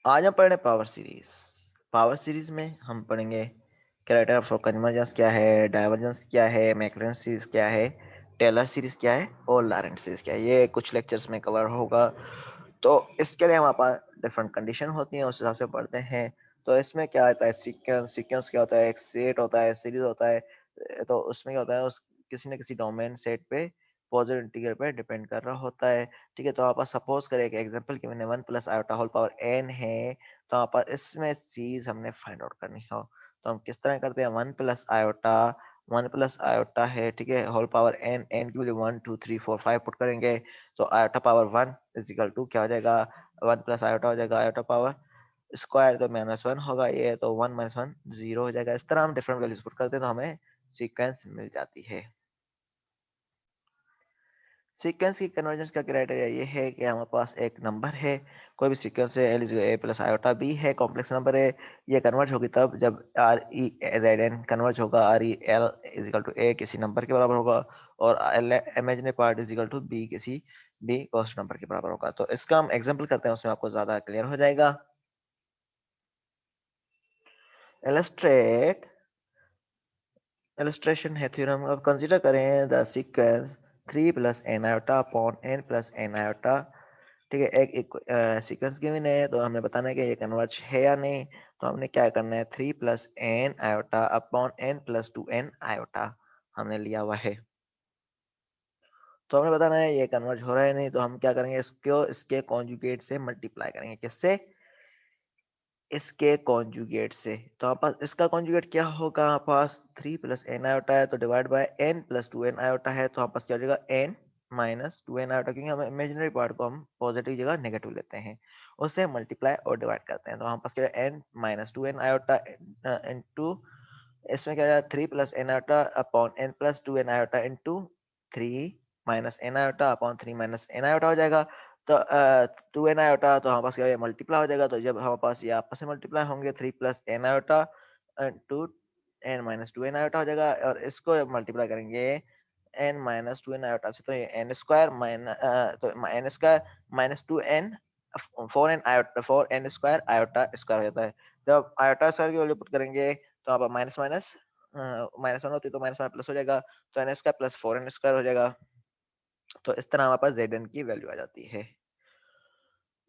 आज हम पढ़ने पावर सीरीज। पावर सीरीज में हम पढ़ेंगे कैरेक्टर ऑफ कन्वर्जेंस क्या है, डाइवर्जेंस क्या है, मैक्लॉरिन सीरीज क्या है, टेलर सीरीज क्या है और लॉरेंट सीरीज क्या है। ये कुछ लेक्चर्स में कवर होगा। तो इसके लिए हमारे पास डिफरेंट कंडीशन होती हैं, उस हिसाब से पढ़ते हैं। तो इसमें क्या होता है, सीक्वेंस सीक्वेंस क्या होता है, एक सेट होता है, सीरीज होता है। तो उसमें क्या होता है, उस किसी न किसी डोमेन सेट पे पॉजिटिव इंटीग्रल पे डिपेंड कर रहा होता है। ठीक है, तो आप सपोज करें एक एग्जांपल कि मैंने 1 plus iota whole power n है। तो आप इसमें चीज हमने फाइंड आउट करनी हो, तो हम किस तरह करते हैं, 1 प्लस आयोटा है, ठीक है, होल पावर n, n की वैल्यू 1 2 3 4 5 पुट करेंगे। तो आयोटा पावर 1 इजिकल टू क्या हो जाएगा, 1 प्लस आयोटा हो जाएगा आयोटा पावर स्क्वायर, तो -1 होगा ये, तो 1 - 1 0 हो जाएगा। इस तरह हम डिफरेंट वैल्यूज पुट करते हैं तो हमें सीक्वेंस मिल जाती है। सीक्वेंस की कन्वर्जेंस का क्राइटेरिया ये है कि हमारे पास एक नंबर है, कोई भी सीक्वेंस है, L A plus iota B है, कॉम्प्लेक्स नंबर है। ये कन्वर्ज होगी तब जब R E Z N converge होगा, R E L equal to A किसी नंबर के बराबर होगा और L imaginary part equal to B किसी बी कॉस्ट नंबर के बराबर होगा। तो इसका हम एग्जांपल करते हैं, उसमें आपको ज्यादा क्लियर हो जाएगा। इलस्ट्रेट illustration है थ्योरम। अब कंसीडर करें the sequence 3 plus n iota upon n plus n iota. ठीक है, एक सीक्वेंस गिवन है तो हमें बताना है कि ये कन्वर्ज है या नहीं। तो हमने क्या करना है, 3 plus n iota upon n plus 2 n iota हमने लिया हुआ है। तो हमें बताना है ये कन्वर्ज हो रहा है नहीं, तो हम क्या करेंगे, इसको इसके कॉन्जुगेट से मल्टीप्लाई करेंगे। किससे, इसके कॉन्जुगेट से। तो हमारे पास इसका कॉन्जुगेट क्या होगा, हमारे पास 3 प्लस एन आयोटा है तो divide by n plus 2 n iota है, तो हमारे पास क्या हो जाएगा, एन माइनस 2 एन आयोटा, क्योंकि हम इमेजिनरी पार्ट को हम पॉजिटिव जगह नेगेटिव लेते हैं, उससे मल्टीप्लाई और डिवाइड करते हैं। तो हमारे पास क्या है, n minus 2 n iota into, इसमें क्या है, 3 plus n iota upon n plus 2 n iota into 3 minus n iota upon 3 minus n iota हो जाएगा। तो 2 एन आयोटा तो हमारे पास क्या है, मल्टीप्लाई हो जाएगा। तो जब हमारे पास ये आपस में मल्टीप्लाई होंगे, 3 plus n iota to n minus 2 n iota हो जाएगा, और इसको मल्टीप्लाई करेंगे एन माइनस 2 एन आयोटा से, तो ये एन स्क्वायर तो N square minus 2 n 4 n iota 4 n square iota square हो जाता है। जब आयोटा स्क्वायर की वैल्यू पुट करेंगे तो आप माइनस माइनस -1 होती है तो माइनस में प्लस हो जाएगा, तो N square plus 4 n square हो जाएगा। तो इस तरह हमारे पास जेड एन की वैल्यू आ जाती है।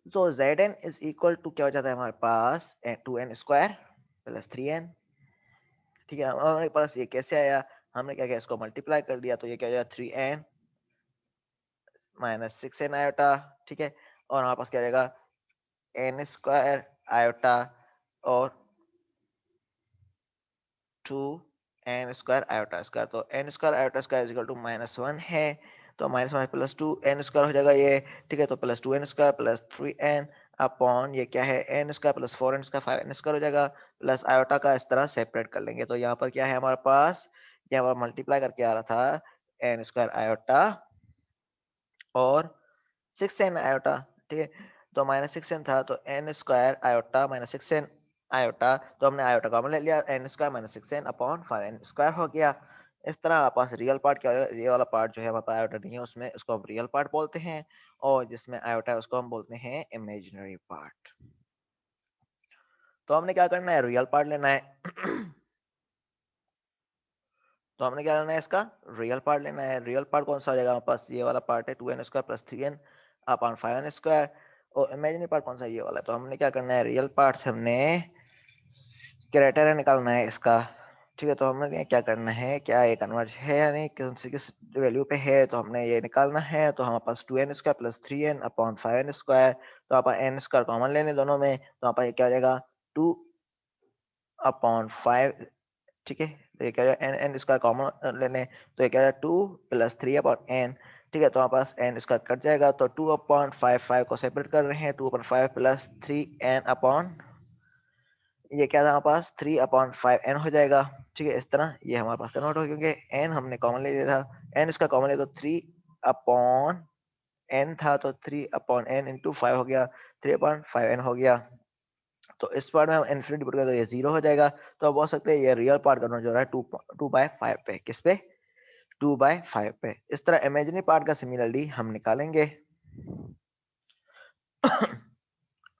तो z n is equal to क्या हो जाता है हमारे पास, 2 एन स्क्वायर प्लस 3 एन। ठीक है, हमारे पास ये कैसे आया, हमने क्या किया, इसको मल्टीप्लाई कर दिया, तो ये क्या हो जाएगा, 3 एन माइनस 6 एन आयोटा। ठीक है, और हमारे पास क्या रहेगा, एन स्क्वायर आयोटा और 2 एन स्क्वायर आयोटा स्क्वायर। तो N square iota square equal to -1 है, तो minus minus plus 2 n square हो जाएगा ये। ठीक है, तो plus 2 n square plus 3 n upon ये क्या है, n square plus 4 n square 5 n square हो जाएगा, प्लस आयोटा का इस तरह सेपरेट कर लेंगे। तो यहाँ पर क्या है हमारे पास, यहाँ पर मल्टीप्लाई करके आ रहा था एन स्क्वायर आयोटा और 6 एन आयोटा। ठीक है, तो -6 एन था, तो N square iota -6 n iota, तो हमने आयोटा कॉमन ले लिया, n square -6 n upon 5 n square हो गया। इस तरह हमारे पास रियल पार्ट क्या होगा, ये वाला पार्ट जो है हमारे पास आयोटा नहीं है उसमें, उसको हम रियल पार्ट बोलते हैं, और जिसमें आयोटा है उसको हम बोलते हैं इमेजिनरी पार्ट। तो हमने क्या करना है, रियल पार्ट लेना है। तो हमने क्या लेना है, इसका रियल पार्ट लेना है। रियल पार्ट कौन सा हो जाएगा, हमारे पास ये वाला पार्ट है, 2 n square plus 3 n upon 5 n square, और इमेजिनरी पार्ट कौन सा है, ये वाला है। तो हमने क्या करना है, रियल पार्ट से हमने क्राइटेरिया निकालना है इसका। ठीक है, तो हमने क्या करना है, क्या ये कन्वर्ज है या नहीं, कौन सी किस वैल्यू पे है, तो हमने ये निकालना है। तो हमारे पास 2 n square plus 3 n upon 5 n square, तो आप एन स्क्वायर कॉमन लेने दोनों में, तो आप क्या हो जाएगा, 2/5। ठीक है, तो ये क्या है, एन एन स्क्वायर कॉमन लेने, तो ये क्या है, 2 + 3/n। ठीक है, तो हमारे पास एन स्क्वायर कट जाएगा, तो 2/5 5 को सेपरेट कर रहे हैं, 2/5 प्लस 3n अपॉन, ये क्या था हमारे पास, 3/5n हो जाएगा। ठीक है, इस तरह ये हमारे पास कन्वर्ट हो, क्योंकि n हमने कॉमन ले लिया था, n इसका कॉमन लिया तो 3/n था, तो 3/n इंटू 5 हो गया, 3/5n हो गया। तो इस पार्ट में हम इन्फिनिटी पुट करें तो ये 0 हो जाएगा। तो अब बोल सकते हैं ये रियल पार्ट कन्वर्ट हो रहा है 2/5 पे, किस पे, 2/5 पे। इस तरह इमेजिनरी पार्ट का सिमिलरली हम निकालेंगे।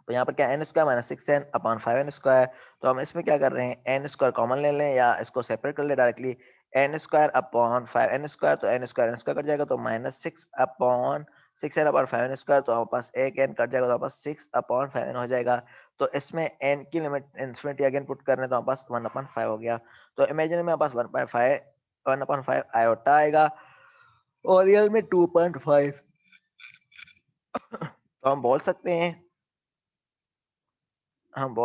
तो तो यहाँ पर क्या n square minus 6n upon 5n square. तो हम इसमें क्या कर रहे हैं, एन स्क्वायर कॉमन ले लें या इसको सेपरेट कर ले directly. N square upon 5n square, तो एन स्क्वायर कट जाएगा तो minus 6 upon 6n upon 5n square, तो हमारे पास एक n कट जाएगा तो हमारे पास 6 अपॉन 5n हो जाएगा। तो इसमें n की लिमिट इन्फिनिटी अगेन पुट कर रहे हैं तो हमारे पास 1 अपॉन 5 हो गया। तो इमेजिन में हमारे पास 1 अपॉन 5 आयोटा आएगा और रियल में 2.5। तो हम बोल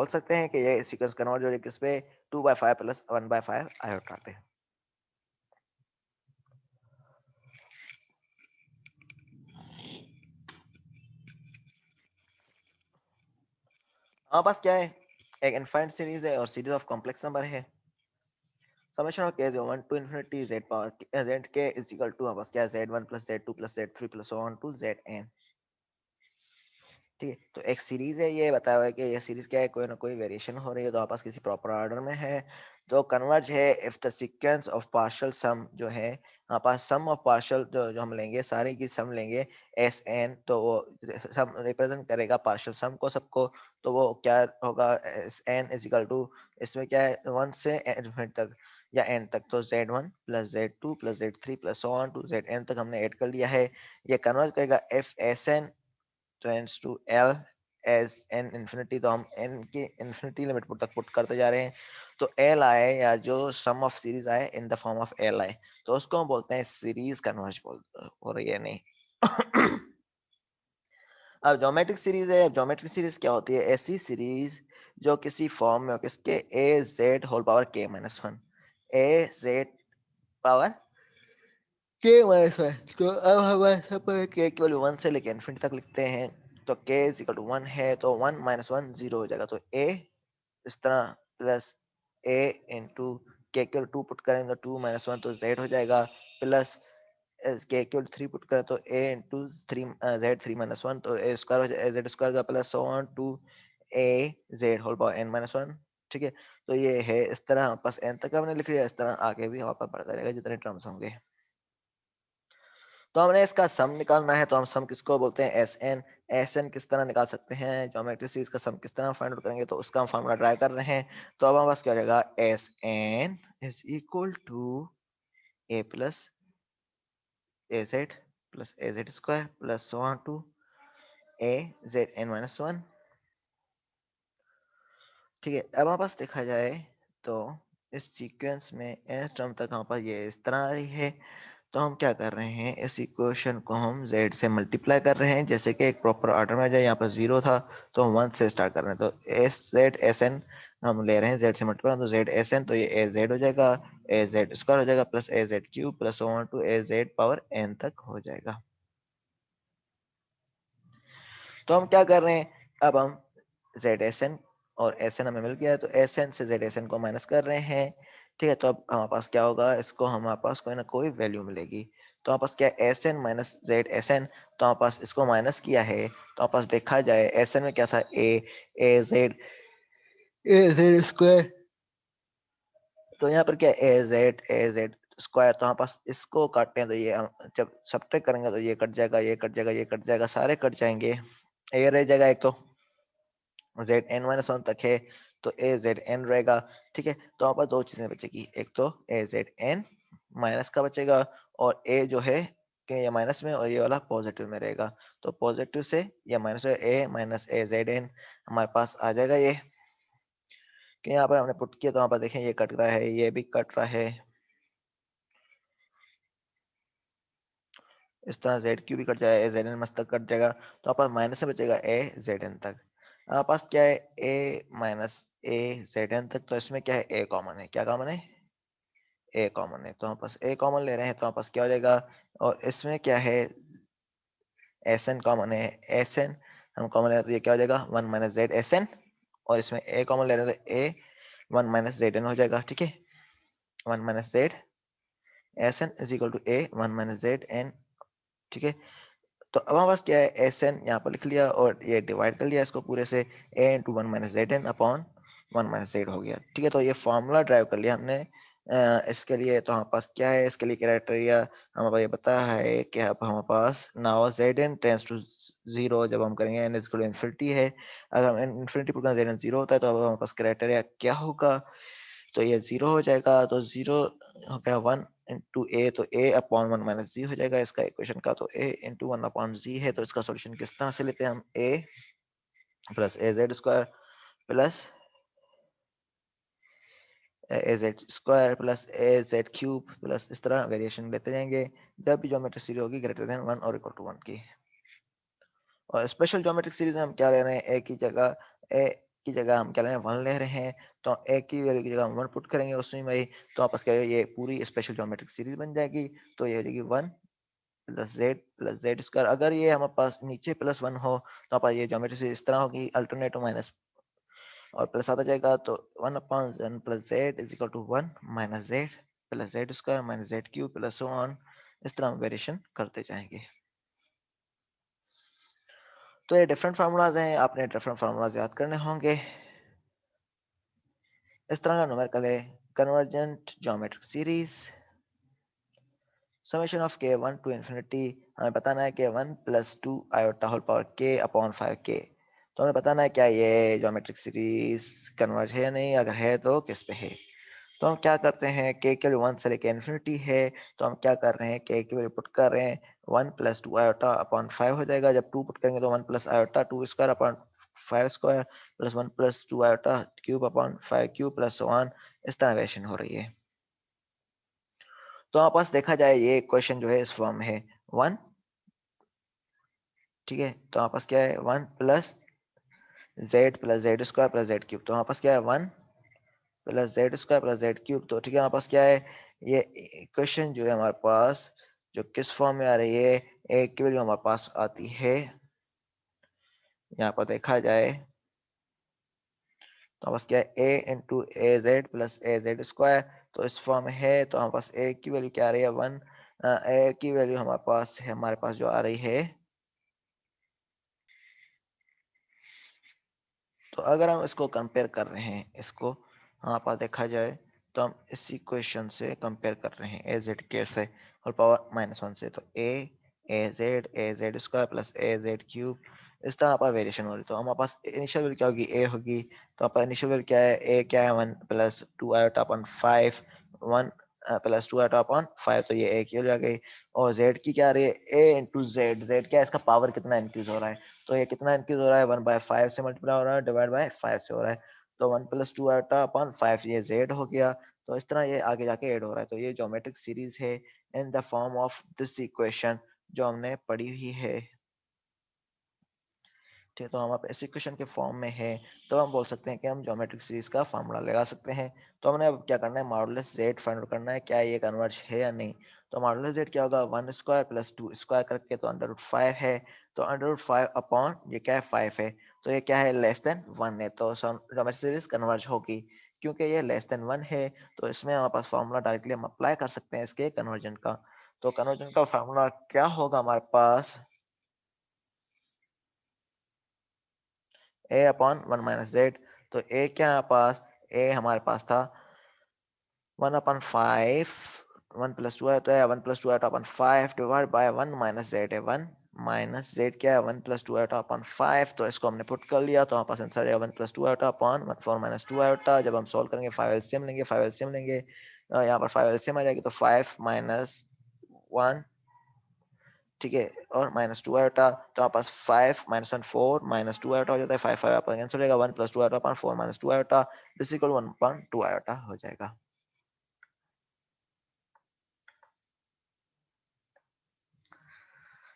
सकते हैं कि ये सीक्वेंस कन्वर्ज हो रही है किस पे, 2/5 प्लस 1/5 आयोटा पे। हमारे पास क्या है, एक इनफाइनाइट सीरीज है और सीरीज ऑफ कॉम्प्लेक्स नंबर है। Summation of k 1 to infinity z power z k is equal to हमारे पास क्या है, z1 plus z2 plus z3 plus so on to zn। ठीक है, तो एक सीरीज है, ये बताया हुआ है कि ये सीरीज क्या है, कोई ना कोई वेरिएशन हो रही है तो आपस किसी प्रॉपर ऑर्डर में है। तो कन्वर्ज है if the sequence of partial sum जो है, हमारे पास सम ऑफ पार्शियल जो हम लेंगे, सारे की सम लेंगे एस एन, तो वो सम रिप्रेजेंट करेगा पार्शियल सम को सबको। तो वो क्या होगा, S N is equal to, इसमें क्या है 1 से इनफिनिटी तक या एन तक, तो z1 plus z2 plus z3 plus so on to zn तक हमने ऐड कर लिया है। ये कन्वर्ज करेगा if S n tends to L as n infinity, तो हम n की इंफिनिटी लिमिट तक पुट करते जा रहे हैं। तो L आए या जो सम ऑफ सीरीज आए in the form of L आए तो उसको हम बोलते हैं सीरीज कन्वर्ज हो रही है नहीं। अब ज्योमेट्रिक सीरीज है, ज्योमेट्रिक सीरीज क्या होती है, ऐसी सीरीज जो किसी फॉर्म में हो, किसके, ए जेड होल पावर के माइनस वन, ए जेड पावर के माइनस वन। तो अब हमारे सब पर के केवल वन से लेकर इन्फिनिटी तक लिखते हैं। तो के इज इक्वल टू वन है तो वन माइनस वन जीरो हो जाएगा। तो ए इस तरह प्लस ए इंटू के केवल टू पुट करेंगे तो टू माइनस वन तो जेड हो जाएगा, प्लस के केवल थ्री पुट करें तो A into three Z three minus one तो ए स्क्वायर हो जाएगा, जेड स्क्वायर का plus so on to A Z whole power N minus one. ठीक है, तो ये है इस तरह हमारे पास एन तक हमने लिख लिया, इस तरह आगे भी हमारे पास बढ़ता रहेगा जितने टर्म्स होंगे। तो हमने इसका सम निकालना है, तो हम सम किसको बोलते हैं, एस एन। एस एन किस तरह निकाल सकते हैं, ज्योमेट्रिक सीरीज का सम किस तरह फाइंड आउट करेंगे, तो उसका हम फॉर्मूला ट्राई कर रहे हैं। तो अब हमारे पास क्या हो जाएगा, S N is equal to a plus A Z plus A Z square plus so on to A Z N minus one. ठीक है, अब हमारे पास देखा जाए तो इस सीक्वेंस में एन टर्म तक हमारे पास ये इस तरह आ रही है। तो हम क्या कर रहे हैं, इस इक्वेशन को हम z से मल्टीप्लाई कर रहे हैं जैसे कि एक प्रॉपर ऑर्डर में आ जाए। यहाँ पर जीरो था तो हम वन से स्टार्ट कर रहे हैं, तो एस जेड एस एन हम ले रहे हैं z से मल्टीप्लाई, तो जेड एस एन, तो ये ए जेड हो जाएगा, ए जेड स्क्वायर हो जाएगा plus A Z cube plus one to A Z power N तक हो जाएगा। तो हम क्या कर रहे हैं, अब हम जेड एस एन और एस एन हमें मिल गया है तो एस एन से जेड एस एन को माइनस कर रहे हैं। ठीक है, तो अब हमारे पास क्या होगा, इसको हमारे पास कोई ना कोई वैल्यू मिलेगी। तो हमारे पास क्या है, S n minus Z S n, तो हमारे पास इसको माइनस किया है तो हमारे पास देखा जाए एस एन में क्या था, ए जेड स्क्वायर, तो यहाँ पर क्या है ए जेड स्क्वायर, तो हमारे पास इसको काटते हैं तो ये जब सब्ट्रैक्ट करेंगे तो ये कट जाएगा, ये कट जाएगा, ये कट जाएगा, सारे कट जाएंगे, ए रह जाएगा एक, तो जेड एन माइनस वन तक है तो ए जेड एन रहेगा। ठीक है, तो हमारे पास दो चीजें बचेगी, एक तो ए जेड एन माइनस का बचेगा और ए जो है कि ये माइनस में और ये वाला पॉजिटिव में रहेगा, तो पॉजिटिव से या माइनस ए माइनस ए जेड एन हमारे पास आ जाएगा। ये कि यहाँ पर हमने पुट किया तो यहाँ पर देखें ये कट रहा है, ये भी कट रहा है, इस तरह जेड क्यू भी कट जाएगा, ए जेड एन मस्त तक कट जाएगा, तो आपके पास माइनस से बचेगा ए जेड एन तक। आपके पास क्या है, ए माइनस ए जेड एन तक, तो इसमें क्या है, ए कॉमन है, क्या कॉमन है, ए कॉमन है, तो हम पास ए कॉमन ले रहे हैं तो हमारे पास क्या हो जाएगा, और इसमें क्या है, एस एन कॉमन है, एस एन हम कॉमन ले रहे हैं तो ये क्या हो जाएगा, one minus Z S N, और इसमें ए कॉमन ले रहे हैं तो A one minus Z N हो जाएगा। ठीक है, one minus Z S N is equal to A one minus Z N. ठीक है, तो अब हमारे पास क्या है, एस एन यहाँ पर लिख लिया और ये डिवाइड कर लिया इसको पूरे से, A into one minus Z N upon one minus Z हो गया। ठीक है, तो ये फॉर्मूला ड्राइव कर लिया हमने इसके लिए। तो हमारे पास क्या है, इसके लिए क्राइटेरिया हमारे पास ये बताया है कि अब हमारे पास now Z N tends to 0 जब हम करेंगे n is equal to infinity है, अगर हम इन्फिनिटी पुट करें n 0 होता है तो अब हमारे पास क्राइटेरिया क्या होगा, तो ये 0 हो जाएगा, तो 0 हो गया 1 इंटू ए, तो a अपॉन 1 माइनस जी हो जाएगा इसका इक्वेशन का, तो a इंटू 1 अपॉन जी है, तो इसका सोल्यूशन किस तरह से लेते हैं हम, a plus A Z square plus A Z square plus A Z cube plus इस तरह वेरिएशन लेते जाएंगे जब भी ज्योमेट्रिक सीरीज होगी ग्रेटर देन 1 और इक्वल टू 1 की। और स्पेशल ज्योमेट्रिक सीरीज में हम क्या ले रहे हैं, ए की जगह हम क्या ले रहे हैं 1 ले रहे हैं, तो ए की वैल्यू की जगह हम 1 पुट करेंगे उसमें भाई, तो आपस क्या ये पूरी स्पेशल ज्योमेट्रिक सीरीज बन जाएगी, तो ये हो जाएगी 1 प्लस जेड स्क्वायर, अगर ये हमारे पास नीचे प्लस 1 हो तो आप ये ज्योमेट्री से इस तरह होगी अल्टरनेट माइनस और प्लस आता जाएगा, तो 1 upon 1 plus Z is equal to 1 minus Z plus Z square minus Z cube plus so on, इस तरह हम वेरिएशन करते जाएंगे। तो ये डिफरेंट फार्मूलाज हैं, आपने डिफरेंट फार्मूलाज याद करने होंगे। इस तरह का न्यूमेरिकल है convergent geometric series summation of के 1 टू इन्फिनिटी, हमें बताना है कि 1 प्लस 2 आयोटा होल पावर के अपॉन 5 के, तो हमें बताना है क्या ये ज्योमेट्रिक सीरीज कन्वर्ज है या नहीं, अगर है तो किस पे है। तो हम क्या करते हैं, के की वैल्यू 1 से लेके इन्फिनिटी है, तो हम क्या कर रहे हैं, के की वैल्यू पुट कर रहे हैं 1 प्लस 2 आयोटा अपॉन 5 हो जाएगा, जब 2 पुट करेंगे तो 1 plus iota 2 square upon 5 square plus 1 plus 2 iota cube upon 5 cube plus so on, इस तरह वेरिएशन हो रही है। तो आप पास देखा जाए ये क्वेश्चन जो है इस फॉर्म में है 1, ठीक है, तो आप पास क्या है 1 plus Z square plus Z cube, तो हमारे पास क्या है 1 plus Z square plus Z cube, तो ठीक है हमारे पास क्या है, ये इक्वेशन जो है हमारे पास जो किस फॉर्म में आ रही है, ए की वैल्यू हमारे पास आती है, यहाँ पर देखा जाए तो हमारे पास क्या है ए इंटू ए जेड प्लस ए जेड स्क्वायर, तो इस फॉर्म में है, तो हमारे पास ए की वैल्यू क्या आ रही है 1, ए की वैल्यू हमारे पास है, हमारे पास जो आ रही है, तो अगर हम इसको कंपेयर कर रहे हैं, इसको हमारे पास देखा जाए तो हम इस इक्वेशन से कंपेयर कर रहे हैं ए जेड के से और पावर -1 से, तो ए जेड स्क्वायर प्लस ए जेड क्यूब, इस तरह हमारे पास वेरिएशन हो रही है, तो हमारे पास इनिशियल वैल्यू क्या होगी, ए होगी, तो हमारे इनिशियल वैल्यू क्या है, ए क्या है 1 plus 2 iota upon 5, 1 plus 2 iota upon 5, तो ये ए की वैल्यू आ गई, और जेड की क्या आ रही है, ए इंटू जेड, जेड क्या है, इसका पावर कितना इंक्रीज हो रहा है, तो ये कितना इंक्रीज हो रहा है 1/5 से मल्टीप्लाई हो रहा है डिवाइड बाय 5 से हो रहा है, तो 1 प्लस 2 आयोटा अपॉन 5 ये जेड हो गया, तो इस तरह ये आगे जाके ऐड हो रहा है, तो ये ज्योमेट्रिक सीरीज है in the form of this equation जो हमने पढ़ी हुई है, ठीक है, तो हम अब इस इक्वेशन के फॉर्म में है, तो हम बोल सकते हैं कि हम ज्योमेट्रिक सीरीज का फार्मूला लगा सकते हैं। तो हमने अब क्या करना है, मॉडुलस जेड फाइंड आउट करना है क्या ये कन्वर्ज है या नहीं, तो मॉडुलस जेड क्या होगा 1 स्क्वायर प्लस 2 स्क्वायर करके, तो अंडर रूट 5 है, तो अंडर रूट 5 अपॉन ये क्या है 5 है, तो ये क्या है लेस देन 1 है, तो ज्योमेट्रिक सीरीज कन्वर्ज होगी, क्योंकि ये लेस देन 1 है, तो इसमें हमारे पास फार्मूला डायरेक्टली हम अप्लाई कर सकते हैं इसके कन्वर्जन का, तो कन्वर्जन का फार्मूला क्या होगा हमारे पास, ए अपॉन 1 माइनस जेड, तो ए क्या हमारे पास, ए हमारे पास था 1 अपॉन 5, 1 प्लस 2 है तो 1 plus 2 upon 5 divide by 1 minus Z है, 1 माइनस जेड क्या है 1 प्लस 2 अपॉन 5, तो इसको हमने पुट कर लिया, तो हमारे पास आंसर है 1 प्लस 2 अपॉन 1 4 माइनस 2 आयोटा, जब हम सॉल्व करेंगे 5 एलसीएम लेंगे, 5 एलसीएम लेंगे, यहाँ पर 5 एलसीएम आ जाएगी, तो 5 माइनस 1, ठीक है, और माइनस 2 आयोटा, तो आपके पास 5 माइनस 1 4 माइनस 2 आयोटा हो जाता है, 5 5 आपका कैंसिल हो जाएगा, 1 plus 2 iota upon 4 minus 2 iota this equal 1 upon 2 iota हो जाएगा।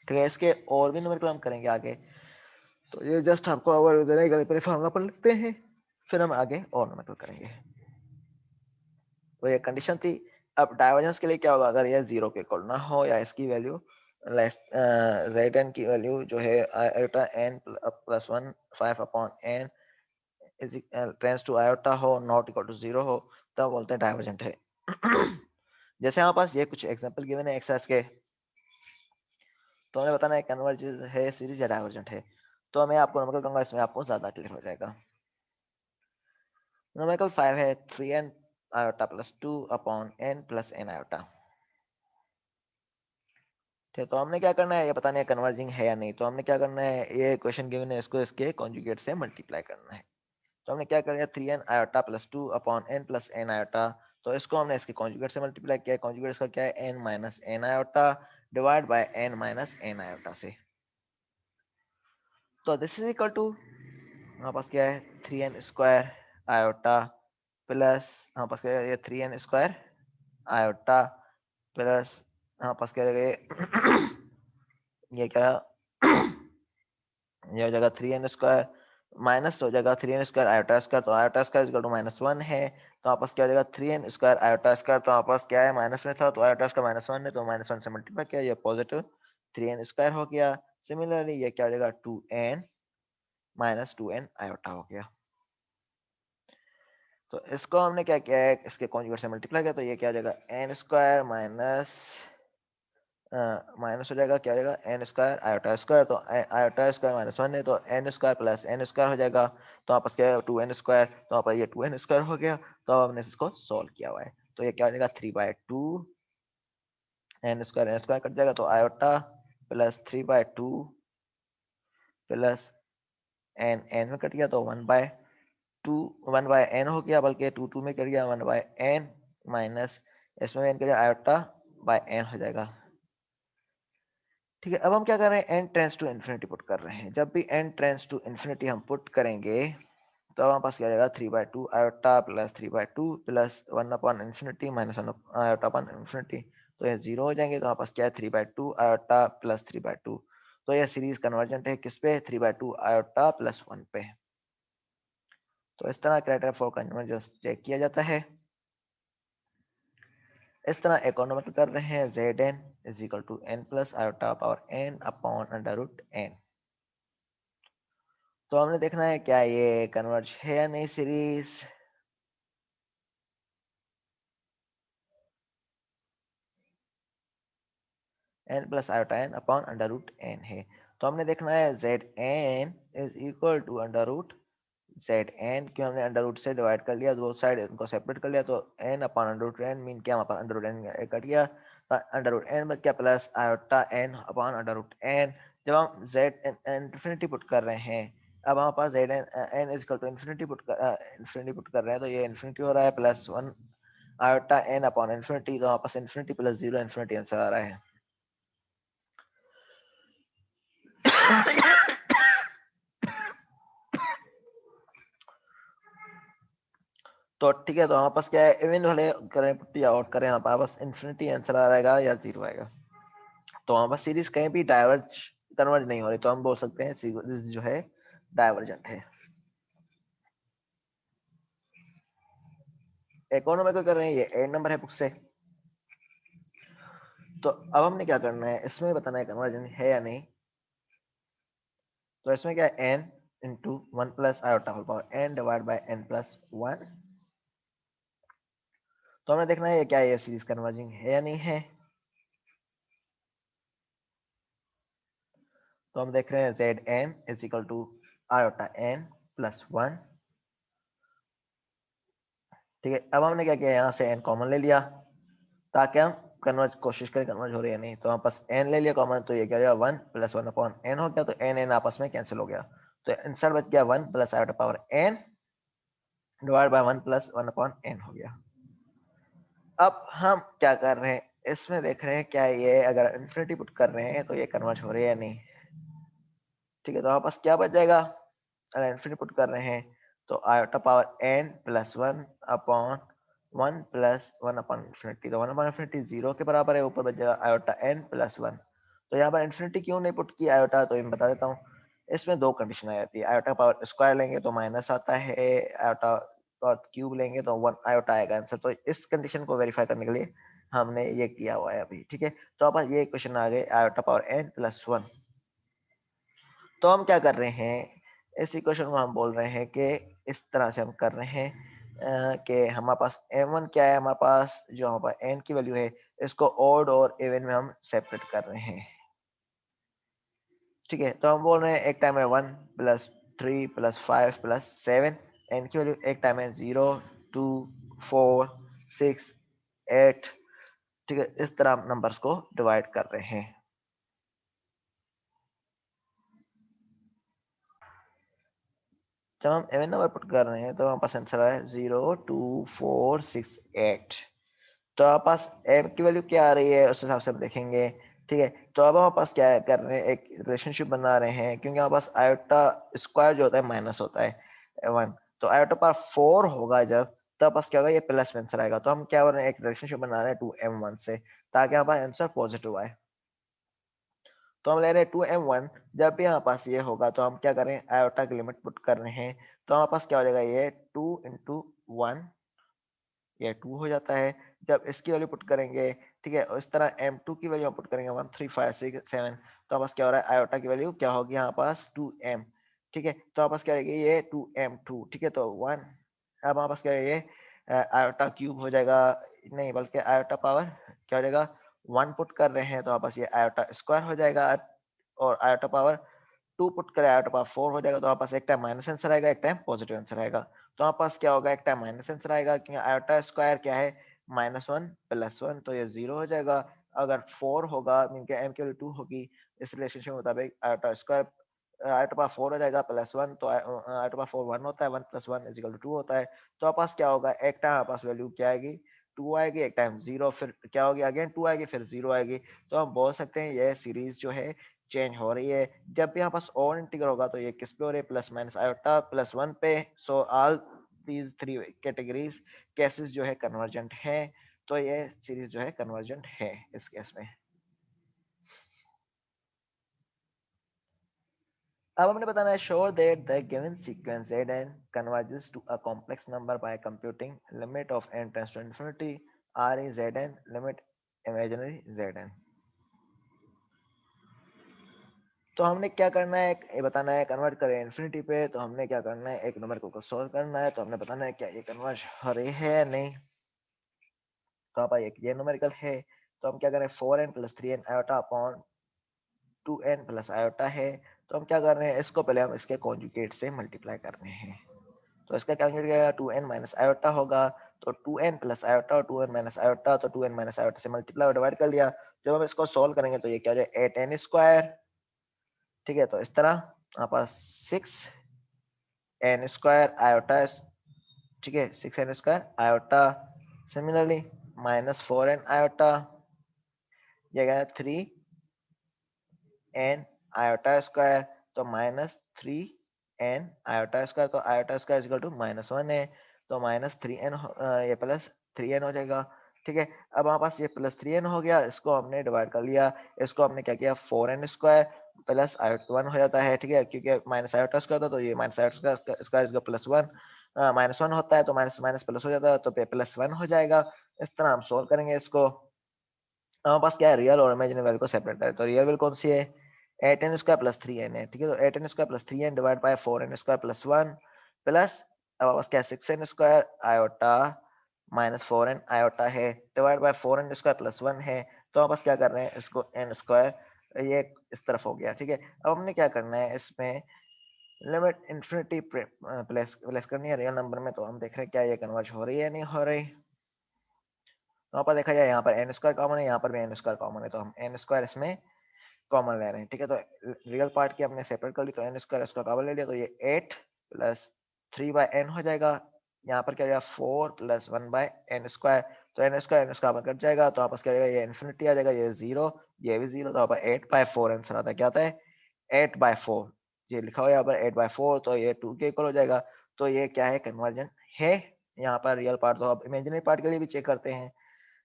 ठीक है, इसके और भी न्यूमेरिकल हम करेंगे आगे, तो ये जस्ट आपको ओवरव्यू देने के लिए पहले फार्मूला पढ़ लेते हैं, फिर हम आगे और न्यूमेरिकल करेंगे। तो ये कंडीशन थी, अब डाइवर्जेंस के लिए क्या होगा, अगर ये 0 के इक्वल ना हो या इसकी वैल्यू लेस जेड एन की वैल्यू जो है iota N plus 1 5 upon N is tends to iota हो नॉट इक्वल टू 0 हो, तब बोलते हैं डाइवर्जेंट है। जैसे हमारे पास ये कुछ एग्जांपल गिवन है एक्सरसाइज के, तो हमें बताना है कन्वर्ज है सीरीज या डाइवर्जेंट है, तो मैं आपको नंबर दूंगा, इसमें आपको ज्यादा क्लियर हो जाएगा। नंबर 5 है 3n iota plus 2 upon n plus n iota, ठीक है, तो हमने क्या करना है, ये बताना है कन्वर्जिंग है या नहीं। तो हमने क्या करना है, ये इक्वेशन गिवन है, इसको इसके कॉन्जुगेट से मल्टीप्लाई करना है। तो हमने क्या किया, 3n iota plus 2 upon n plus n iota. तो इसको हमने इसके कॉन्जुगेट से मल्टीप्लाई किया है। कॉन्जुगेट इसका क्या है, n minus n iota divide by n minus n iota से। तो दिस इज इक्वल टू, हमारे पास क्या है, 3n स्क्वायर आयोटा प्लस, हमारे पास क्या है, ये 3n स्क्वायर आयोटा प्लस, हमारे पास क्या है, ये क्या ये हो जाएगा 3n स्क्वायर माइनस हो जाएगा 3n स्क्वायर आयोटा स्क्वायर। तो आयोटा स्क्वायर इक्वल टू -1 है, तो आपस क्या हो जाएगा 3n स्क्वायर आयोटा स्क्वायर। तो आपस क्या है, माइनस में था तो आयोटा स्क्वायर -1 है, तो -1 से मल्टीप्लाई किया, ये पॉजिटिव 3n स्क्वायर हो गया। सिमिलरली ये क्या हो जाएगा, 2n माइनस 2n आयोटा हो गया। तो इसको हमने क्या किया है, इसके कॉन्जुगेट से मल्टीप्लाई किया, तो ये क्या हो जाएगा, n स्क्वायर माइनस माइनस हो जाएगा, क्या हो जाएगा, एन स्क्वायर आयोटा स्क्वायर। तो आयोटा स्क्वायर -1 है, तो N square plus N square हो जाएगा। तो आपस क्या है, 2n स्क्वायर, तो आप ये 2n स्क्वायर हो गया। तो अब हमने इसको सॉल्व किया हुआ है, तो ये क्या हो जाएगा, 3/2 एन स्क्वायर कट जाएगा, तो iota plus 3/2 plus N N में कट गया, तो 1/2 1/n हो गया, बल्कि 2 में कट गया, 1/n माइनस इसमें n कट गया, आयोटा बाय n हो जाएगा। ठीक है, अब हम क्या कर रहे हैं, n tends to infinity put कर रहे हैं। जब भी n टेंस टू इन्फिनिटी हम पुट करेंगे, तो हमारे पास क्या आ जाएगा, 3/2 iota plus 3/2 plus 1 upon infinity minus 1 iota upon infinity. तो ये जीरो हो जाएंगे, तो हमारे पास क्या है, 3/2 आयोटा प्लस 3/2। तो यह सीरीज कन्वर्जेंट है किस पे, 3/2 आयोटा प्लस 1 पे। तो इस तरह क्राइटेरिया फॉर कन्वर्जेंस चेक किया जाता है। इस तरह एक और नंबर कर रहे हैं, Zn is equal to n plus iota power n upon under root n। तो हमने देखना है क्या ये कन्वर्ज है या नहीं series. n plus iota n upon under root n है। तो हमने देखना है Zn is equal to under root Zn, क्यों हमने अंडर रूट से डिवाइड कर लिया, दो साइड इनको सेपरेट कर लिया, तो n upon under root n mean क्या, हमारे पास अंडर रूट n कट गया, अंडर रूट n बच गया plus iota n upon under root n। जब हम z इन्फिनिटी पुट कर रहे हैं, अब हमारे पास z n is equal to infinity put कर रहे हैं, तो ये इन्फिनिटी हो रहा है plus 1 iota n upon infinity. तो हमारे पास इन्फिनिटी प्लस 0 इन्फिनिटी आंसर आ रहा है। तो ठीक है, तो हमारे पास क्या है, इवन वाले करें पुट या आउट करें, हमारे पास इन्फिनिटी आंसर आ रहेगा या 0 आएगा। तो हमारे पास सीरीज कहीं भी डाइवर्ज कन्वर्ज नहीं हो रही, तो हम बोल सकते हैं सीरीज जो है डाइवर्जेंट है। एक और नंबर को कर रहे हैं, ये 8 नंबर है बुक से। तो अब हमने क्या करना है, इसमें बताना है कन्वर्जन है या नहीं। तो इसमें क्या है, n into 1 plus iota whole power n divide by n plus 1। तो हमें देखना है ये क्या है, ये सीरीज कन्वर्जिंग है या नहीं है। तो हम देख रहे हैं Zn is equal to iota n plus 1। ठीक है, अब हमने क्या किया, यहाँ से n कॉमन ले लिया, ताकि हम कन्वर्ज कोशिश करें कन्वर्ज हो रही है नहीं। तो हम पास n ले लिया कॉमन, तो ये क्या हो गया, 1 प्लस 1 अपॉन n हो गया, तो n n आपस में कैंसिल हो गया, तो आंसर बच गया 1 plus iota power n divide bye 1 plus 1 upon n हो गया। अब हम क्या कर रहे हैं, इसमें देख रहे हैं क्या ये अगर इन्फिनिटी पुट कर रहे हैं तो ये कन्वर्ज हो रही है या नहीं। ठीक है, तो हमारे पास क्या बच जाएगा, अगर इन्फिनिटी पुट कर रहे हैं, तो iota power n plus 1 upon 1 plus 1 upon infinity, तो 1 अपॉन इन्फिनिटी 0 के बराबर है, ऊपर बच जाएगा आयोटा n प्लस 1। तो यहाँ पर इन्फिनिटी क्यों नहीं पुट की आयोटा, तो मैं बता देता हूँ। इसमें दो कंडीशन आ जाती है, आयोटा पावर स्क्वायर लेंगे तो माइनस आता है, आयोटा पावर क्यूब लेंगे तो 1 आयोटा आएगा आंसर। तो इस कंडीशन को वेरीफाई करने के लिए हमने ये किया हुआ है अभी। ठीक है, तो अब ये क्वेश्चन आ गए आयोटा पावर n प्लस 1। तो हम क्या कर रहे हैं, इस इक्वेशन को हम बोल रहे हैं कि इस तरह से हम कर रहे हैं कि हमारे पास m1 क्या है, हमारे पास जो हमारे पास n की वैल्यू है, इसको ऑड और इवन में हम सेपरेट कर रहे हैं। ठीक है, तो हम बोल रहे हैं एक टाइम है 1 प्लस 3 प्लस 5 प्लस 7, n की वैल्यू एक टाइम है 0 2 4 6 8। ठीक है, इस तरह हम नंबर्स को डिवाइड कर रहे हैं। जब हम इवन नंबर पुट कर रहे हैं तो हमारे पास आंसर आया 02468। तो हमारे पास m की वैल्यू क्या आ रही है उस हिसाब से हम देखेंगे। ठीक है, तो अब हमारे पास क्या है कर रहे हैं, एक रिलेशनशिप बना रहे हैं, क्योंकि हमारे पास आयोटा स्क्वायर जो होता है माइनस होता है 1, तो आयोटा पर 4 होगा जब, तब बस क्या होगा, ये प्लस में आंसर आएगा। तो हम क्या कर रहे हैं, एक रिलेशनशिप बना रहे हैं 2m1 से, ताकि हमारे आंसर पॉजिटिव आए। तो हम ले रहे हैं 2m1, जब भी हमारे पास ये होगा तो हम क्या करें, आयोटा की लिमिट पुट कर रहे हैं, तो हमारे पास क्या हो जाएगा, ये 2 × 1, ये 2 हो जाता है। जब इसकी वैल्यू पुट करेंगे, ठीक है, और इस तरह m2 की वैल्यू हम पुट करेंगे 1 3 5 6 7, तो हमारे पास क्या हो रहा है, आयोटा की वैल्यू क्या होगी यहाँ पास 2m। ठीक है, तो हमारे पास क्या रहेगी, ये 2m2। ठीक है, तो 1, अब हमारे पास क्या है, ये आयोटा क्यूब हो जाएगा, नहीं बल्कि आयोटा पावर क्या हो जाएगा, 1 पुट कर रहे हैं तो हमारे पास ये आयोटा स्क्वायर हो जाएगा, और आयोटा पावर 2 पुट करें, आयोटा पावर 4 हो जाएगा। तो हमारे पास एक टाइम माइनस आंसर आएगा, एक टाइम पॉजिटिव आंसर आएगा। तो हमारे पास क्या होगा, एक टाइम माइनस आंसर आएगा, क्योंकि आयोटा स्क्वायर क्या है, -1 +1, तो ये 0 हो जाएगा। अगर 4 होगा, मीन के m की वैल्यू 2 होगी, इस रिलेशनशिप के मुताबिक आयोटा स्क्वायर आयोटा पावर 4 हो जाएगा +1, तो आयोटा पावर 4 1 होता है, 1 + 1 = 2 होता है। तो हमारे पास क्या होगा, एक टाइम हमारे पास वैल्यू क्या आएगी, 2 आएगी, एक टाइम 0, फिर क्या होगी, अगेन 2 आएगी, फिर 0 आएगी। तो हम बोल सकते हैं ये सीरीज जो है चेंज हो रही है। जब भी यहाँ पास ओड इंटीग्रल होगा तो ये किस पे हो रही है, प्लस माइनस आयोटा +1 पे। So all these 3 categories cases जो है कन्वर्जेंट है, तो ये सीरीज जो है कन्वर्जेंट है इस केस में। अब हमने बताना है, show that the given sequence Zn converges to a complex number by computing limit of n tends to infinity r is Zn limit imaginary Zn। तो हमने क्या करना है, ये बताना है कन्वर्ट करें इन्फिनिटी पे, तो हमने क्या करना है, एक नंबर को सॉल्व करना है। तो हमने बताना है क्या ये कन्वर्ट हो रही है या नहीं। तो आप एक ये न्यूमेरिकल है, तो हम क्या करें, 4n + 3n iota upon 2n + iota है। तो हम क्या कर रहे हैं, इसको पहले हम इसके कॉन्जुगेट से मल्टीप्लाई कर रहे हैं। तो इसका कैलकुलेट किया 2n - आयोटा होगा, तो 2n + आयोटा और 2n - आयोटा, तो 2n - आयोटा से मल्टीप्लाई और डिवाइड कर लिया। जब हम इसको सोल्व करेंगे तो ये क्या हो जाए, 8n स्क्वायर। ठीक है, तो इस तरह हमारे पास 6n स्क्वायर आयोटा, ठीक है, 6n square iota, similarly -4n iota, ये गया 3n आयोटा स्क्वायर, तो -3n आयोटा स्क्वायर, तो आयोटा स्क्वायर इक्वल टू -1 है, तो -3n ये +3n हो जाएगा। ठीक है, अब हमारे पास ये +3n हो गया, इसको हमने डिवाइड कर लिया, इसको हमने क्या किया, 4n स्क्वायर प्लस आयोटा 1 हो जाता है। ठीक है, क्योंकि माइनस आयोटा स्क्वायर था तो ये माइनस आयोटा स्क्वायर इसका +1, -1 होता है, तो माइनस माइनस प्लस हो जाता है, तो पे +1 हो जाएगा। इस तरह हम सोल्व करेंगे इसको। हमारे पास क्या है, रियल और इमेजिनरी वैल्यू को सेपरेट करें, तो रियल वैल्यू कौन सी है, 8n स्क्वायर प्लस 3n है। ठीक है, तो 8n square plus 3n divide by 4n square plus 1 plus, अब हमारे पास क्या है, 6n square iota minus 4n iota है, divide by 4n square plus 1 है। तो हमारे पास क्या कर रहे हैं, इसको n स्क्वायर ये इस तरफ हो गया। ठीक है, अब हमने क्या करना है, इसमें लिमिट इन्फिनिटी प्लेस प्लेस करनी है रियल नंबर में। तो हम देख रहे हैं क्या ये कन्वर्ज हो रही है या नहीं हो रही। तो वहाँ पर देखा जाए, यहाँ पर एन स्क्वायर कॉमन है, यहाँ पर भी एन स्क्वायर कॉमन है, तो हम एन स्क्वायर इसमें कॉमन ले रहे हैं। ठीक है, तो रियल पार्ट की हमने सेपरेट कर ली, तो एन स्क्वायर इसका कॉमन ले लिया, तो ये 8 + 3/n हो जाएगा। यहाँ पर क्या जाएगा, 4 + 1/n स्क्वायर, तो N square N square cut जाएगा, तो आपस क्या जाएगा, ये इन्फिनिटी आ जाएगा, ये 0, ये भी 0, तो यहाँ पर 8/4 आंसर आता है। क्या आता है, 8/4, ये लिखा हुआ है यहाँ पर 8/4, तो ये 2 के इक्वल हो जाएगा। तो ये क्या है, कन्वर्जन है यहाँ पर रियल पार्ट। तो अब इमेजिनरी पार्ट के लिए भी चेक करते हैं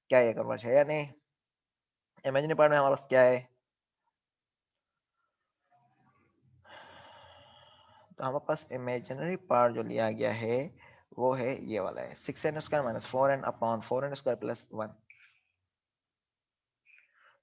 क्या ये कन्वर्ज है या नहीं। इमेजिनरी पार्ट में हमारे पास क्या है, तो हमारे पास इमेजिनरी पार्ट जो लिया गया है वो है ये वाला है, 6n square - 4n upon 4n square plus 1।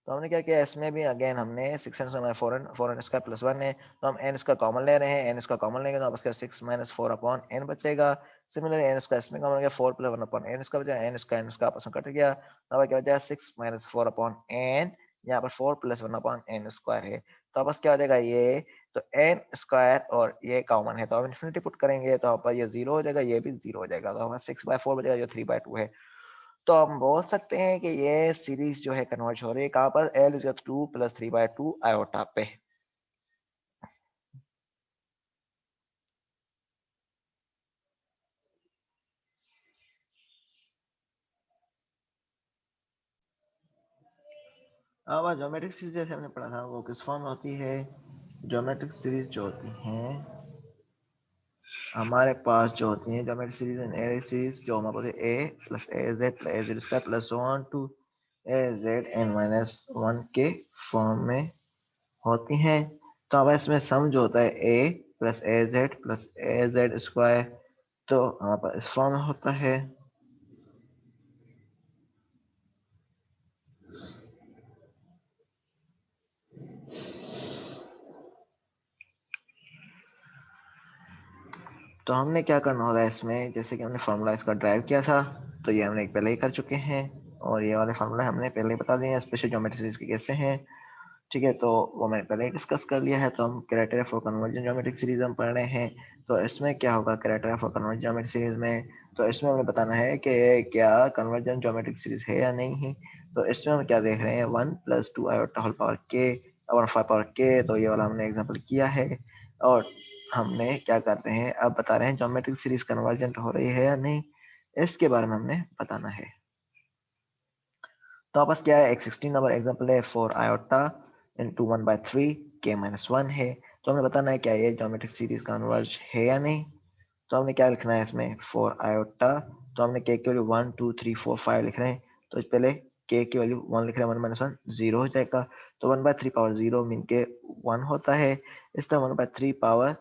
तो हमने क्या किया, इसमें भी अगेन हमने 6n square 4n square plus 1 है, तो हम n स्क्वायर कॉमन ले रहे हैं, n स्क्वायर कॉमन लेंगे तो आपस 6 - 4 अपॉन n बचेगा। सिमिलरली n स्क्वायर इसमें कॉमन गया, 4 + 1 अपॉन n स्क्वायर बचा, n स्क्वायर आपस में कट गया, अब क्या बचा, 6 - 4 अपॉन n, यहाँ पर 4 + 1 अपॉन n स्क्वायर है। तो आपस क्या हो जाएगा ये, तो n स्क्वायर और ये कॉमन है, तो हम इन्फिनिटी पुट करेंगे, तो यहाँ पर ये 0 हो जाएगा, ये भी 0 हो जाएगा, तो हमारा 6/4 बचेगा जो 3/2 है। तो हम बोल सकते हैं कि ये सीरीज जो है कन्वर्ज हो रही है कहाँ पर, L = 2 + 3/2 आयोटा पे। अब ज्योमेट्रिक सीरीज जैसे हमने पढ़ा था वो किस फॉर्म में होती है। ज्योमेट्रिक सीरीज जो होती हैं हमारे पास जो होती है geometric series and array series जो हमारे पास A plus A Z plus A Z square plus so on to A Z N minus one के फॉर्म में होती हैं। तो अब इसमें सम जो होता है ए प्लस ए जेड स्क्वायर तो हमारे पास इस फॉर्म में होता है। तो हमने क्या करना होगा इसमें, जैसे कि हमने फार्मूला इसका ड्राइव किया था तो ये हमने पहले ही कर चुके हैं और ये वाले फार्मूला हमने पहले ही बता दिए हैं स्पेशल ज्योमेट्री सीरीज के कैसे हैं। ठीक है, तो वो मैंने पहले ही डिस्कस कर लिया है। तो हम criteria for convergent geometric series हम पढ़ रहे हैं। तो इसमें क्या होगा criteria for convergent geometric series में, तो इसमें हमें बताना है कि क्या कन्वर्जेंट ज्योमेट्रिक सीरीज है या नहीं। तो इसमें हम क्या देख रहे हैं, 1 + 2 आयोटा होल पावर के और 5 पावर के, तो ये वाला हमने एग्जाम्पल किया है। और हमने क्या कर रहे हैं, अब बता रहे हैं ज्योमेट्रिक सीरीज कन्वर्जेंट हो रही है या नहीं, इसके बारे में हमने बताना है। तो आपस क्या है, एक 16 नंबर एग्जाम्पल है 4 आयोटा इंटू 1/3 के माइनस 1 है। तो हमें बताना है क्या ये ज्योमेट्रिक सीरीज कन्वर्ज है या नहीं। तो हमने क्या लिखना है इसमें 4 आयोटा, तो हमने के की वैल्यू 1 2 3 4 5 लिख रहे हैं। तो पहले के की वैल्यू 1 लिख रहे हैं, 1 - 1 0 हो जाएगा। तो 1/3 पावर 0 मीन के 1 होता है। इस तरह 1/3 पावर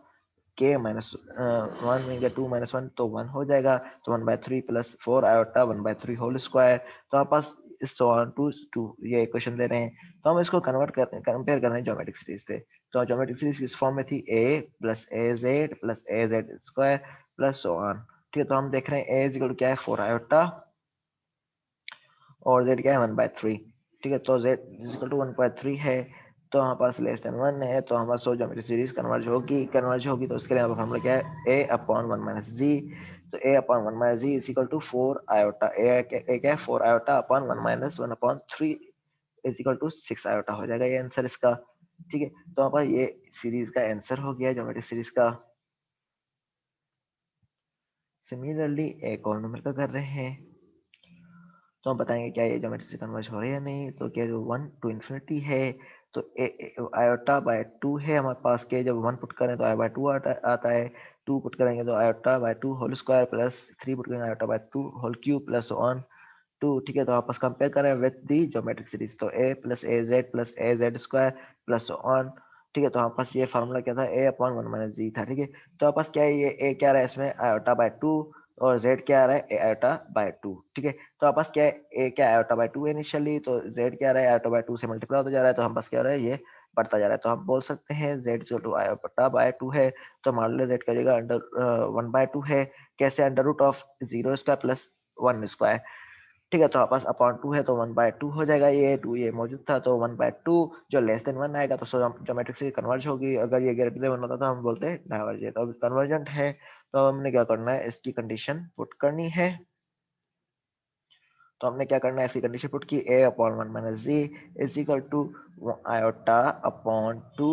के माइनस 1 मीन के 2 - 1 तो 1 हो जाएगा। तो 1/3 प्लस 4 आयोटा 1/3 होल स्क्वायर। तो हमारे पास इस टू टू ये इक्वेशन दे रहे हैं, तो हम इसको कन्वर्ट कर कंपेयर कर रहे हैं ज्योमेट्रिक सीरीज से। तो ज्योमेट्रिक सीरीज किस फॉर्म में थी, A plus A Z square plus so on. ठीक है, तो हम देख रहे हैं ए इक्वल क्या है 4 आयोटा और जेड क्या है 1/3। ठीक है, तो जेड इक्वल टू 1/3 है। तो हमारे पास लेस देन 1 है, तो हमारे पास ज्योमेट्री सीरीज कन्वर्ज होगी तो उसके लिए हमारा फॉर्मूला क्या है, a अपॉन 1 माइनस जी। तो a upon 1 minus ji is equal to 4 iota, a क्या है 4 iota upon 1 minus 1 upon 3 is equal to 6 iota हो जाएगा ये आंसर इसका। ठीक है, तो हमारे पास ये सीरीज का आंसर हो गया ज्योमेट्रिक सीरीज का। सिमिलरली एक और नंबर का कर रहे हैं, तो हम बताएंगे क्या ये ज्योमेट्री से कन्वर्ज हो रहा है या नहीं। तो क्या जो 1 टू इन्फिनिटी है, तो आयोटा बाय 2 है हमारे पास के, जब 1 पुट करें तो आई बाय 2 आता है। 2 पुट करेंगे तो iota by 2 whole square plus 3 put करेंगे iota by 2 whole cube plus on 2। ठीक है, तो आपस कंपेयर करें विद दी ज्योमेट्रिक सीरीज, तो plus A Z square plus on. ठीक है, तो हमारे पास ये फार्मूला क्या था, a अपॉन 1 माइनस जी था। ठीक है, तो हमारे पास क्या है, ये a क्या आ रहा है इसमें आयोटा बाय 2 और z क्या आ रहा है आयोटा बाय 2। ठीक है, तो हमारे पास क्या है, a क्या आयोटा बाय 2 इनिशियली, तो z क्या आ रहा है आयोटा बाय 2 से मल्टीप्लाई होता जा रहा है, तो हमारे पास क्या हो रहा है, ये बढ़ता जा रहा है। तो हम बोल सकते हैं z equal to iota by 2 है, तो मान लो z का जगह अंडर 1/2 है। कैसे, under root of 0 square plus 1 square. ठीक है, तो हमारे पास अपॉन 2 है तो 1/2 हो जाएगा, ये 2 ये मौजूद था तो 1/2 जो लेस देन 1 आएगा तो ज्योमेट्रिक से कन्वर्ज होगी। अगर ये ग्रेटर देन 1 होता तो हम बोलते हैं डाइवर्जेंट। अब कन्वर्जेंट है तो हमने क्या करना है, इसकी कंडीशन पुट करनी है। तो हमने क्या करना है, इसकी कंडीशन पुट की, a upon 1 minus ji is equal to iota upon 2।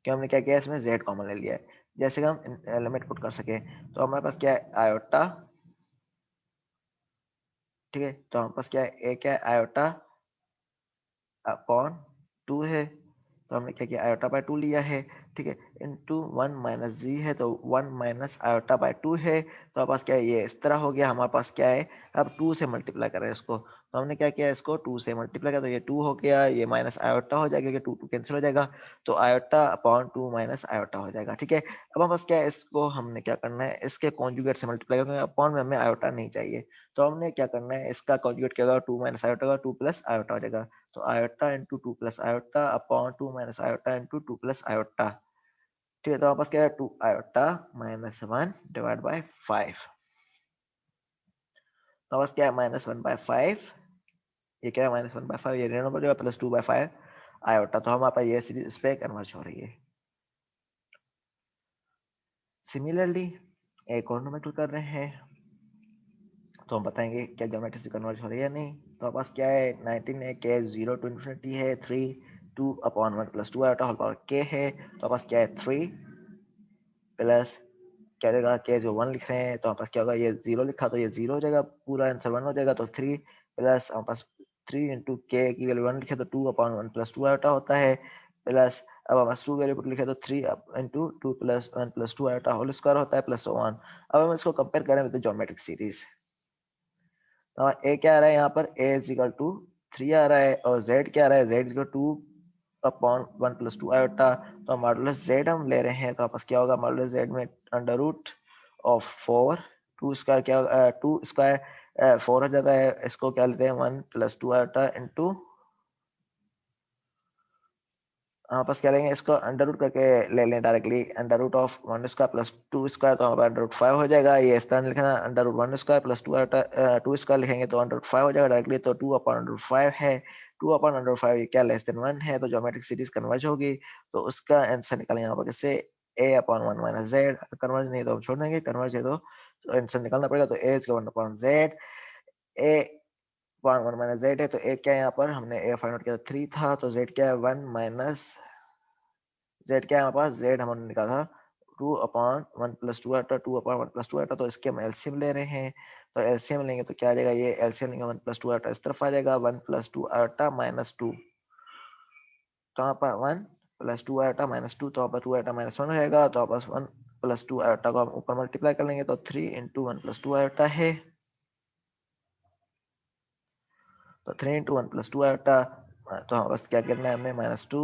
क्या हमने क्या किया, इसमें z कॉमन ले लिया है, जैसे कि हम लिमिट पुट कर सके। तो हमारे पास क्या है आयोटा, ठीक है, तो हमारे पास क्या है, a क्या है आयोटा अपॉन 2 है, तो हमने क्या किया आयोटा बाय 2 लिया है। ठीक है, इनटू 1 माइनस जी है, तो 1 माइनस आयोटा बाय 2 है। तो हमारे पास क्या है, ये इस तरह हो गया। हमारे पास क्या है, अब 2 से मल्टीप्लाई कर रहे हैं इसको, तो हमने क्या किया, इसको 2 से मल्टीप्लाई किया तो ये 2 हो गया, ये माइनस आयोटा हो जाएगा, 2 2 कैंसिल हो जाएगा, तो आयोटा अपॉन 2 माइनस आयोटा हो जाएगा। ठीक है, अब हमारे पास क्या है, इसको हमने क्या करना है, इसके कॉन्जुगेट से मल्टीप्लाई करना है, अपॉन में हमें आयोटा नहीं चाहिए। तो हमने क्या करना है, इसका कॉन्जुगेट क्या होगा, 2 माइनस आयोटा होगा, 2 प्लस आयोटा हो जाएगा। तो iota into 2 plus iota upon 2 minus iota into 2 plus iota. ठीक है, तो वापस क्या है 2 आयोटा माइनस 1 डिवाइड बाय 5। तो वापस क्या है -1/5, ये क्या है -1/5, ये रेनो पर जो है प्लस 2/5 आयोटा। तो हम आप ये सीरीज इस पे कन्वर्ज हो रही है। सिमिलरली एक और नंबर कर रहे हैं, तो हम बताएंगे क्या ज्योमेट्री से कन्वर्ज हो रही है या नहीं। तो हमारे पास क्या है 19 है, के 0 टू इन्फिनिटी है 3 2 upon 1 plus 2 iota whole power के है। तो हमारे पास क्या है 3 प्लस क्या देगा, के जो 1 लिख रहे हैं तो हमारे पास क्या होगा, ये 0 लिखा तो ये 0 हो जाएगा, पूरा आंसर 1 हो जाएगा। तो 3 प्लस हमारे पास 3 इंटू के की वैल्यू 1 लिखे तो 2/1 प्लस 2 आयोटा होता है, प्लस अब हम ट्रू वैल्यू पुट लिखे तो 3 into 2 plus 1 plus 2 iota whole square होता है प्लस 1। अब हम इसको कंपेयर करें विद ज्योमेट्रिक सीरीज, तो ए क्या आ रहा है यहाँ पर, ए इज इक्वल टू 3 आ रहा है, और जेड क्या आ रहा है, Z equal two upon 1 plus 2 iota. तो मॉडुलस जेड हम ले रहे हैं, तो आपस क्या होगा, मॉडुलस जेड में अंडर रूट ऑफ 4, 2 स्क्वायर क्या होगा, 2 स्क्वायर 4 हो जाता है, इसको क्या लेते हैं 1 प्लस 2 आयोटा इंटू, आपस क्या लेंगे, इसको अंडर रूट करके ले लें directly, under root of 1 square plus 2 square, तो हमारा अंडर रूट 5 हो जाएगा। ये इस तरह लिखना, under root 1 square plus 2 square लिखेंगे तो अंडर रूट 5 हो जाएगा डायरेक्टली, तो 2 अपॉन अंडर रूट 5 है, 2 अपॉन अंडर रूट 5 ये क्या लेस देन 1 है, तो ज्योमेट्रिक सीरीज कन्वर्ज होगी। तो उसका आंसर निकालें यहाँ पर कैसे, a upon 1 minus Z, converge नहीं तो हम छोड़ देंगे, कन्वर्ज है तो आंसर निकालना पड़ेगा, तो a is 1 upon Z, a upon 1 minus Z है, तो a क्या है यहाँ पर, हमने a फाइंड आउट किया 3 था, तो z क्या है 1 माइनस जेड क्या है हमारे पास, जेड हमने निकाला था 2/1 + 2 2 अपॉन 1 + 2 तो इसके हम एलसीएम ले रहे हैं, तो एलसीएम लेंगे तो क्या आ जाएगा, ये एलसीएम लेंगे 1 + 2 इस तरफ आ जाएगा, 1 + 2 माइनस 2, तो यहाँ पर 1 + 2 तो यहाँ पर 2 -1 हो जाएगा, तो यहाँ पर 1 + 2 को हम ऊपर मल्टीप्लाई कर लेंगे, तो 3 इंटू 1 + 2 है, तो 3 इंटू 1 + 2 तो हम बस क्या करना है, हमने -2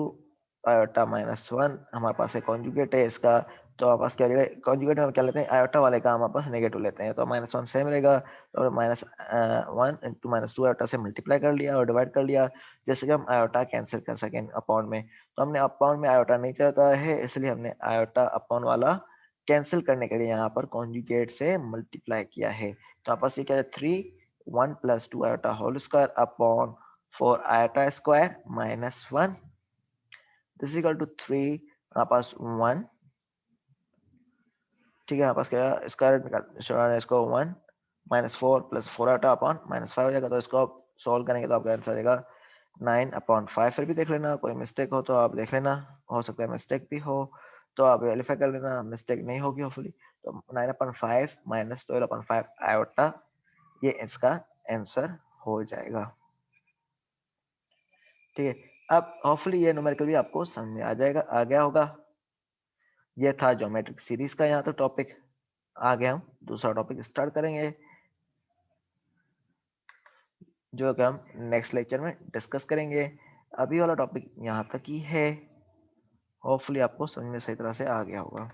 आयोटा -1 हमारे पास है कॉन्जुगेट है इसका, तो हमारे पास क्या कॉन्जुगेट में क्या लेते हैं, आयोटा वाले का हमारे पास नेगेटिव लेते हैं, तो -1 से मिलेगा, और -1 इंटू -2 आयोटा से मल्टीप्लाई कर लिया और डिवाइड कर लिया, जैसे कि हम आयोटा कैंसिल कर सकें अपॉन में, तो हमने अपॉन में आयोटा नहीं चाहता है, इसलिए हमने आयोटा अपॉन वाला कैंसिल करने के लिए यहाँ पर कॉन्जुगेट से मल्टीप्लाई किया है, तो आपस ये क्या है 3 1 + 2 iota whole square upon 4 iota square minus 1, this is equal to 3 हमारे पास 1, ठीक है, हमारे पास क्या स्क्वायर निकाल इसको 1 -4 + 4 iota अपॉन -5 हो जाएगा, तो इसको आप सॉल्व करेंगे तो आपका आंसर आएगा 9/5। फिर भी देख लेना, कोई मिस्टेक हो तो आप देख लेना, हो सकता है मिस्टेक भी हो तो आप वेरीफाई कर लेना, मिस्टेक नहीं होगी होपफुली, तो 9/5 माइनस 12/5 आयोटा ये इसका आंसर हो जाएगा, ठीक है। अब होपफुली ये न्यूमेरिकल भी आपको समझ में आ गया होगा। ये था ज्योमेट्रिक सीरीज का यहाँ तो टॉपिक। आगे हम दूसरा टॉपिक स्टार्ट करेंगे, जो कि हम नेक्स्ट लेक्चर में डिस्कस करेंगे। अभी वाला टॉपिक यहाँ तक ही है, होपफुली आपको समझ में सही तरह से आ गया होगा।